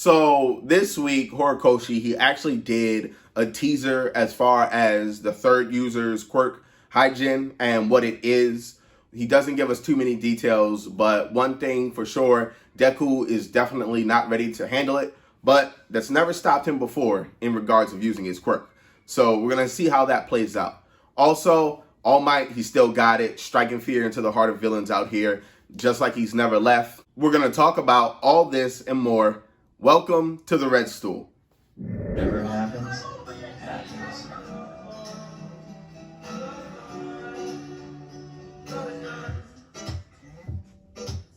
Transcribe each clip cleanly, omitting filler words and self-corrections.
So this week, Horikoshi, he actually did a teaser as far as the third user's quirk hygiene and what it is. He doesn't give us too many details, but one thing for sure, Deku is definitely not ready to handle it, but that's never stopped him before in regards of using his quirk. So we're going to see how that plays out. Also, All Might, he still got it, striking fear into the heart of villains out here, just like he's never left. We're going to talk about all this and more. Welcome to the Red Stool. Whatever happens, happens.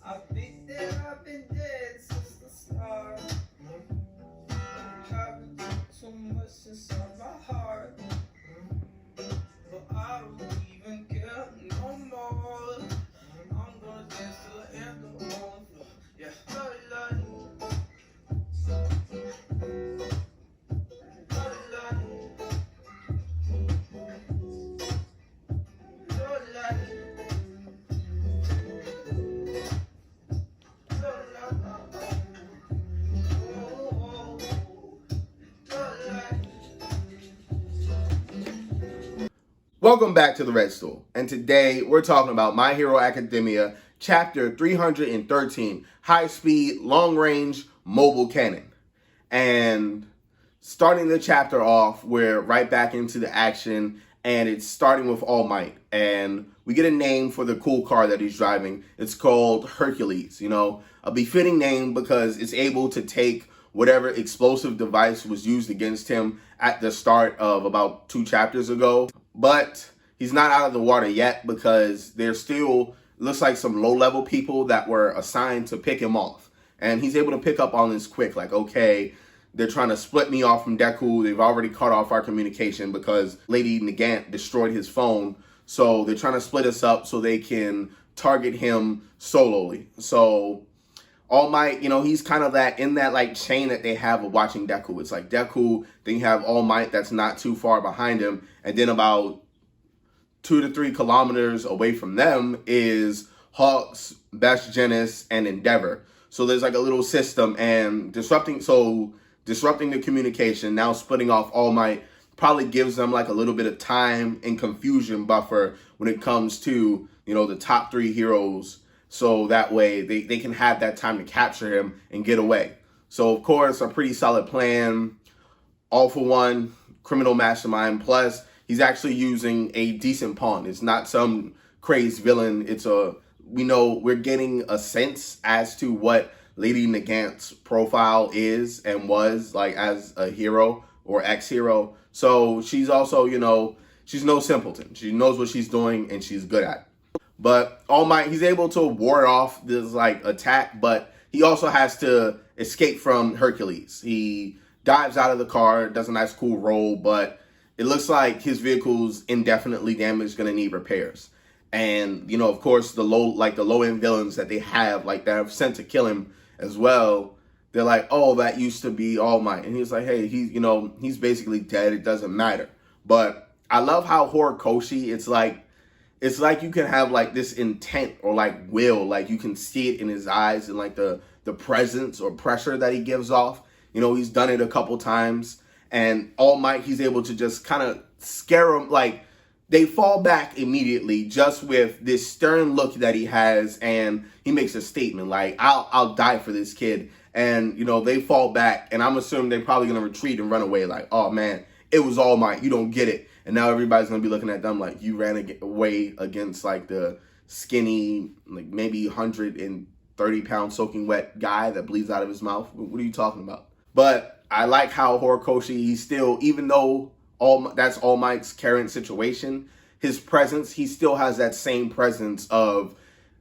I think that I've been dead since the start. I've been too much inside my heart, but I don't even care no more. I'm gonna dance till the end of the month. Yeah, Welcome back to the Red Stool. And today we're talking about My Hero Academia, Chapter 313, High Speed, Long Range, Mobile Cannon. And starting the chapter off, we're right back into the action, and it's starting with All Might. And we get a name for the cool car that he's driving. It's called Hercules, a befitting name because it's able to take whatever explosive device was used against him at the start of about 2 chapters ago. But he's not out of the water yet because there's still, looks like some low-level people that were assigned to pick him off. And he's able to pick up on this quick, like, okay, they're trying to split me off from Deku. They've already cut off our communication because Lady Nagant destroyed his phone. So they're trying to split us up so they can target him solely. So All Might, he's kind of that in that like chain that they have of watching Deku. It's like Deku, then you have All Might that's not too far behind him, and then about 2 to 3 kilometers away from them is Hawks, Best Genis, and Endeavor. So there's like a little system, and disrupting the communication, now splitting off All Might probably gives them like a little bit of time and confusion buffer when it comes to, the top 3 heroes. So that way they can have that time to capture him and get away. So, of course, a pretty solid plan. All for one, criminal mastermind. Plus, he's actually using a decent pawn. It's not some crazed villain. We're getting a sense as to what Lady Nagant's profile is and was like as a hero or ex-hero. So she's also, she's no simpleton. She knows what she's doing and she's good at it. But All Might, he's able to ward off this like attack, but he also has to escape from Hercules. He dives out of the car, does a nice cool roll, but it looks like his vehicle's indefinitely damaged, gonna need repairs. And, of course, the low-end villains that they have, like that have sent to kill him as well, they're like, oh, that used to be All Might. And he's like, hey, he's basically dead. It doesn't matter. But I love how Horikoshi, it's like you can have like this intent or like will, like you can see it in his eyes and like the presence or pressure that he gives off. He's done it a couple times, and All Might, he's able to just kind of scare them. Like they fall back immediately just with this stern look that he has, and he makes a statement like, I'll die for this kid. And, they fall back, and I'm assuming they're probably going to retreat and run away like, oh man, it was All Might, you don't get it. And now everybody's going to be looking at them like, you ran away against like the skinny, like maybe 130-pound soaking wet guy that bleeds out of his mouth. What are you talking about? But I like how Horikoshi, he's still, even though that's All Might's current situation, his presence, he still has that same presence of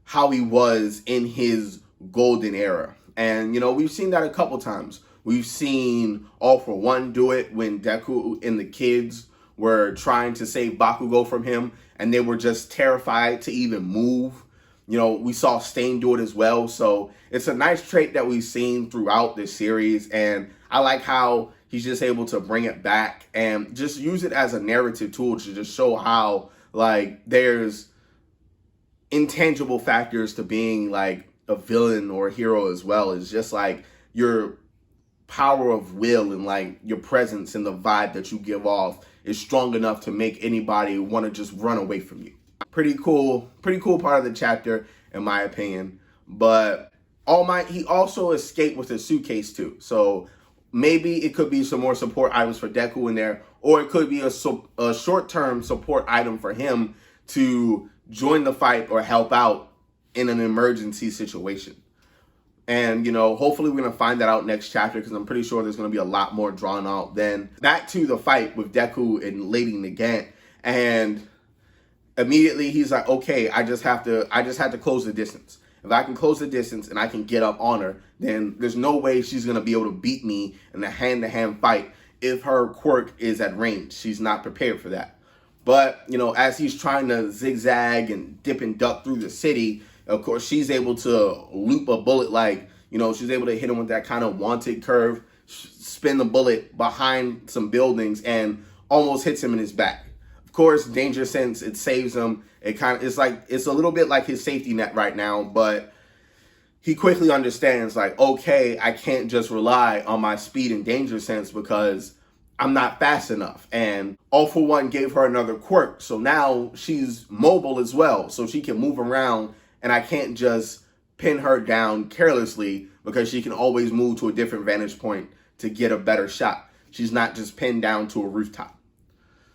how he was in his golden era. And, we've seen that a couple times. We've seen All for One do it when Deku and the kids were trying to save Bakugo from him, and they were just terrified to even move. We saw Stain do it as well. So it's a nice trait that we've seen throughout this series, and I like how he's just able to bring it back and just use it as a narrative tool to just show how like there's intangible factors to being like a villain or a hero as well. It's just like you're power of will and like your presence and the vibe that you give off is strong enough to make anybody want to just run away from you. Pretty cool part of the chapter in my opinion. But All Might, he also escaped with a suitcase too. So maybe it could be some more support items for Deku in there, or it could be a short-term support item for him to join the fight or help out in an emergency situation. And, hopefully we're going to find that out next chapter because I'm pretty sure there's going to be a lot more drawn out. Then back to the fight with Deku and Lady Nagant. And immediately he's like, okay, I just have to close the distance. If I can close the distance and I can get up on her, then there's no way she's going to be able to beat me in a hand-to-hand fight if her quirk is at range. She's not prepared for that. But, as he's trying to zigzag and dip and duck through the city, of course, she's able to loop a bullet she's able to hit him with that kind of wanted curve, spin the bullet behind some buildings, and almost hits him in his back. Of course, danger sense, it saves him. It's a little bit like his safety net right now, but he quickly understands, like, okay, I can't just rely on my speed and danger sense because I'm not fast enough. And All For One gave her another quirk, so now she's mobile as well, so she can move around, and I can't just pin her down carelessly because she can always move to a different vantage point to get a better shot. She's not just pinned down to a rooftop.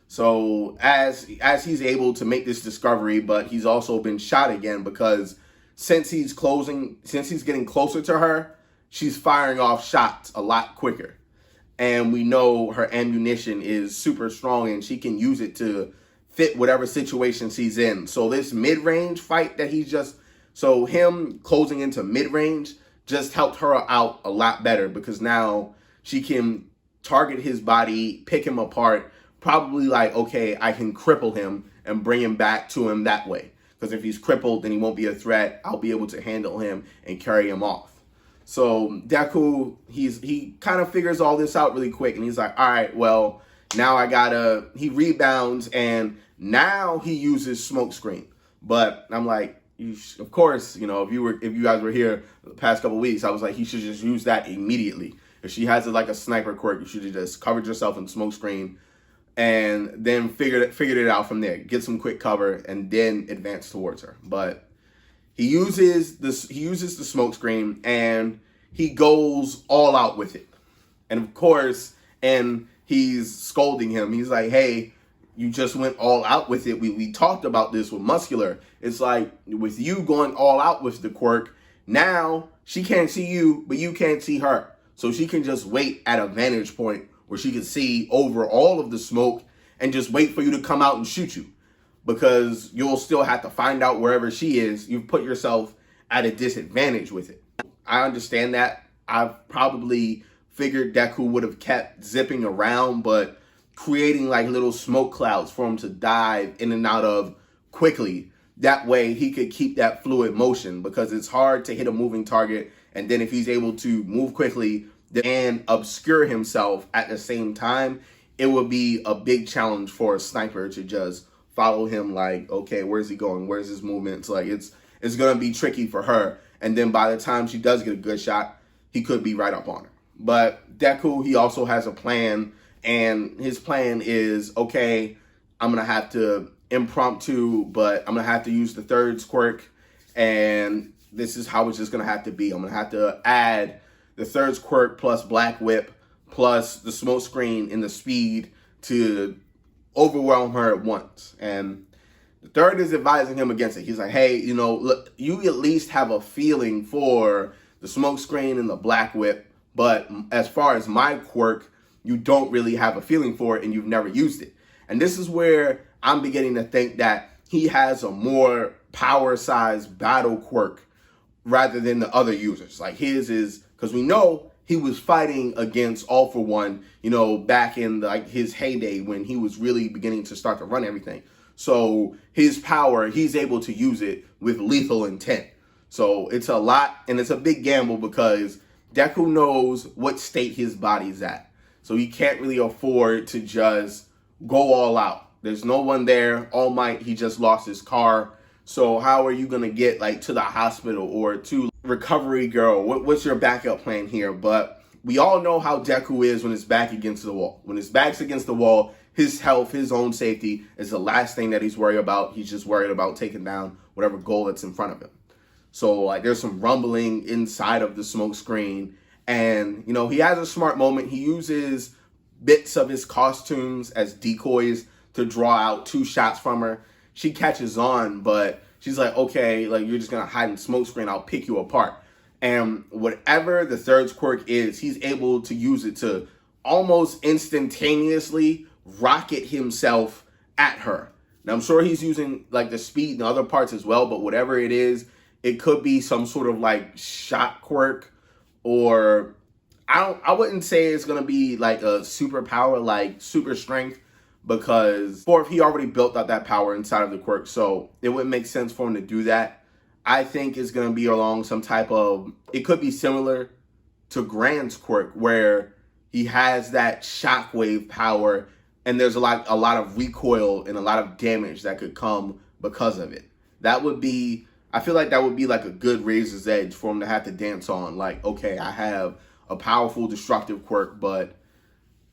So as he's able to make this discovery, but he's also been shot again because since he's getting closer to her, she's firing off shots a lot quicker. And we know her ammunition is super strong and she can use it to fit whatever situation she's in. So this mid-range fight that him closing into mid-range just helped her out a lot better because now she can target his body, pick him apart, probably like, okay, I can cripple him and bring him back to him that way. Because if he's crippled, then he won't be a threat. I'll be able to handle him and carry him off. So Deku, he kind of figures all this out really quick. And he's like, all right, well, now he rebounds and now he uses smoke screen. But I'm like, of course, if you guys were here the past couple weeks, I was like, he should just use that immediately. If she has like a sniper quirk, you should have just covered yourself in smoke screen and then figured it out from there. Get some quick cover and then advance towards her. But he uses the smoke screen and he goes all out with it. And of course, and he's scolding him. He's like, hey, you just went all out with it. We talked about this with Muscular. It's like with you going all out with the quirk, now she can't see you, but you can't see her. So she can just wait at a vantage point where she can see over all of the smoke and just wait for you to come out and shoot you. Because you'll still have to find out wherever she is. You've put yourself at a disadvantage with it. I understand that. I've probably figured Deku would have kept zipping around, but creating like little smoke clouds for him to dive in and out of quickly. That way he could keep that fluid motion because it's hard to hit a moving target. And then if he's able to move quickly and obscure himself at the same time, it would be a big challenge for a sniper to just follow him like, okay, where's he going? Where's his movements? Like it's going to be tricky for her. And then by the time she does get a good shot, he could be right up on her. But Deku, he also has a plan. And his plan is, okay, I'm going to have to impromptu, but I'm going to have to use the Third Quirk. And this is how it's just going to have to be. I'm going to have to add the Third Quirk plus Black Whip plus the smoke screen and the speed to overwhelm her at once. And the third is advising him against it. He's like, hey, look, you at least have a feeling for the smoke screen and the Black Whip. But as far as my quirk, you don't really have a feeling for it and you've never used it. And this is where I'm beginning to think that he has a more power-sized battle quirk rather than the other users. Like his is, because we know he was fighting against All For One, back in like his heyday when he was really beginning to start to run everything. So his power, he's able to use it with lethal intent. So it's a lot and it's a big gamble because Deku knows what state his body's at. So he can't really afford to just go all out. There's no one there. All Might, he just lost his car. So how are you going to get like to the hospital or to Recovery Girl? What's your backup plan here? But we all know how Deku is when his back against the wall. When his back's against the wall, his health, his own safety is the last thing that he's worried about. He's just worried about taking down whatever goal that's in front of him. So like there's some rumbling inside of the smoke screen, and you know, he has a smart moment. He uses bits of his costumes as decoys to draw out 2 shots from her. She catches on, but she's like, okay, like you're just gonna hide in smoke screen, I'll pick you apart. And whatever the Third Quirk is, he's able to use it to almost instantaneously rocket himself at her. Now I'm sure he's using like the speed in other parts as well, but whatever it is, it could be some sort of like shot quirk, or I wouldn't say it's gonna be like a superpower like super strength, because or if he already built out that power inside of the quirk, so it wouldn't make sense for him to do that. I think it's gonna be along some type of, it could be similar to Grand's quirk where he has that shockwave power and there's a lot of recoil and a lot of damage that could come because of it. That would be, I feel like that would be like a good razor's edge for him to have to dance on. Like, okay, I have a powerful destructive quirk, but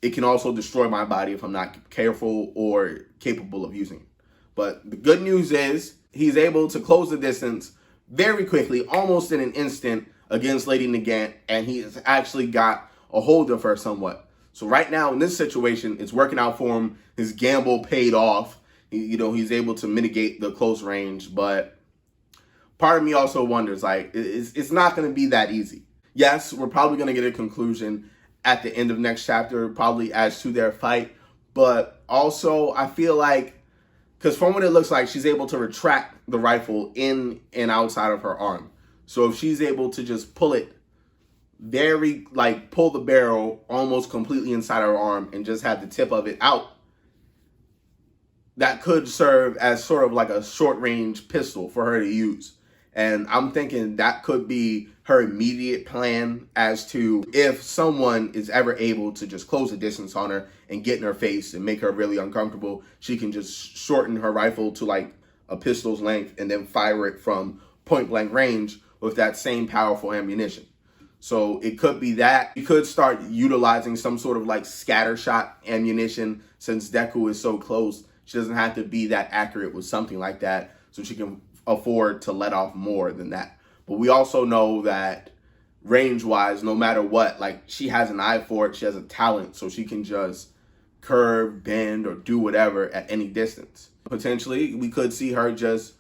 it can also destroy my body if I'm not careful or capable of using it. But the good news is he's able to close the distance very quickly, almost in an instant, against Lady Nagant, and he has actually got a hold of her somewhat. So right now in this situation, it's working out for him. His gamble paid off. He's able to mitigate the close range, but part of me also wonders, like, it's not going to be that easy. Yes, we're probably going to get a conclusion at the end of next chapter, probably as to their fight, but also I feel like, because from what it looks like, she's able to retract the rifle in and outside of her arm. So if she's able to just pull it pull the barrel almost completely inside her arm and just have the tip of it out, that could serve as sort of like a short range pistol for her to use. And I'm thinking that could be her immediate plan as to if someone is ever able to just close the distance on her and get in her face and make her really uncomfortable, she can just shorten her rifle to like a pistol's length and then fire it from point blank range with that same powerful ammunition. So it could be that. You could start utilizing some sort of like scatter shot ammunition, since Deku is so close. She doesn't have to be that accurate with something like that, so she can afford to let off more than that. But we also know that range-wise, no matter what, like, she has an eye for it. She has a talent, so she can just curve, bend, or do whatever at any distance. Potentially, we could see her just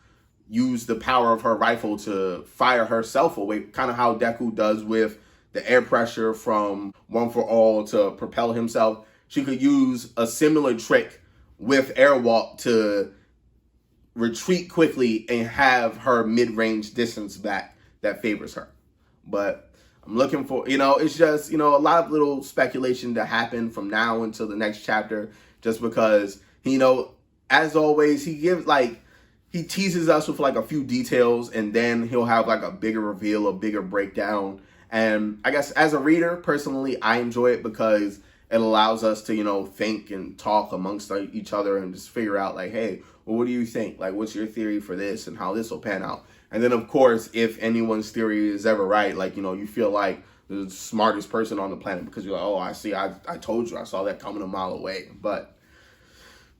use the power of her rifle to fire herself away, kind of how Deku does with the air pressure from One for All to propel himself. She could use a similar trick with Airwalk to retreat quickly and have her mid-range distance back that favors her. But I'm looking for, it's just, a lot of little speculation to happen from now until the next chapter, just because, as always, he teases us with like a few details, and then he'll have like a bigger reveal, a bigger breakdown. And I guess as a reader, personally, I enjoy it because it allows us to, think and talk amongst each other and just figure out like, hey, well, what do you think? Like, what's your theory for this and how this will pan out? And then, of course, if anyone's theory is ever right, like, you feel like the smartest person on the planet because you're like, oh, I see, I told you, I saw that coming a mile away. But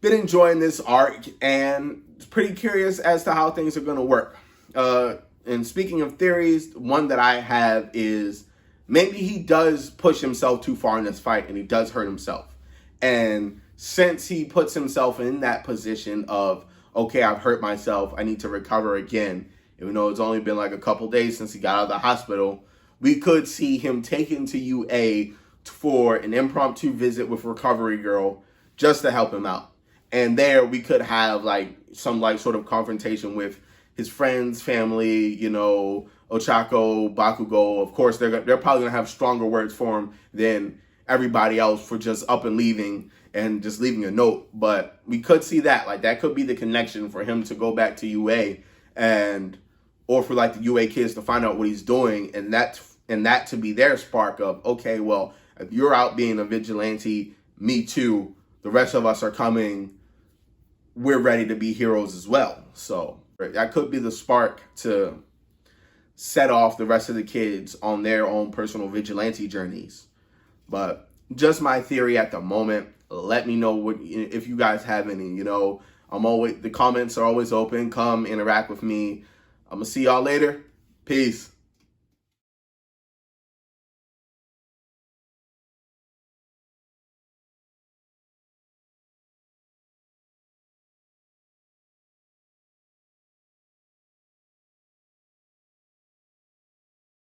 been enjoying this arc and pretty curious as to how things are going to work. And speaking of theories, one that I have is maybe he does push himself too far in this fight and he does hurt himself. And since he puts himself in that position of, okay, I've hurt myself, I need to recover again, even though it's only been like a couple days since he got out of the hospital, we could see him taken to UA for an impromptu visit with Recovery Girl just to help him out. And there we could have like some like sort of confrontation with his friends, family, Ochako, Bakugo. Of course, they're probably going to have stronger words for him than everybody else for just up and leaving and just leaving a note. But we could see that. Like, that could be the connection for him to go back to UA, or for like the UA kids to find out what he's doing, and that to be their spark of, okay, well, if you're out being a vigilante, me too, the rest of us are coming, we're ready to be heroes as well. So that could be the spark to set off the rest of the kids on their own personal vigilante journeys. But just my theory at the moment. Let me know if you guys have any. The comments are always open. Come interact with me. I'm gonna see y'all later. Peace.